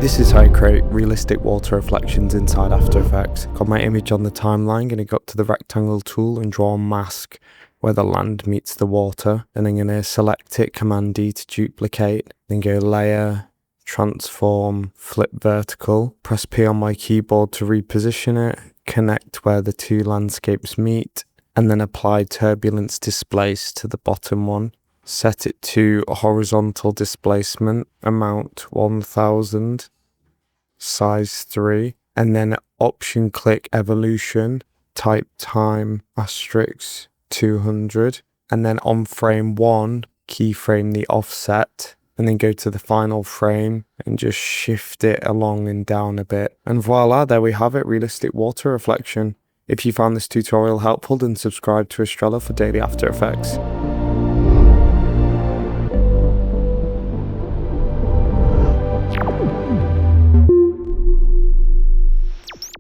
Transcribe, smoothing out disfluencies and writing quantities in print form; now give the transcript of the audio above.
This is how I create realistic water reflections inside After Effects. Got my image on the timeline, gonna go up to the rectangle tool and draw a mask where the land meets the water. Then I'm gonna select it, Command D to duplicate, then go Layer, Transform, Flip Vertical. Press P on my keyboard to reposition it, connect where the two landscapes meet, and then apply Turbulence Displace to the bottom one. Set it to horizontal displacement, amount 1000, size 3, and then option click evolution, type time asterisk 200, and then on frame 1, keyframe the offset, and then go to the final frame and just shift it along and down a bit. And voila, there we have it, realistic water reflection. If you found this tutorial helpful, then subscribe to Astrella for daily After Effects.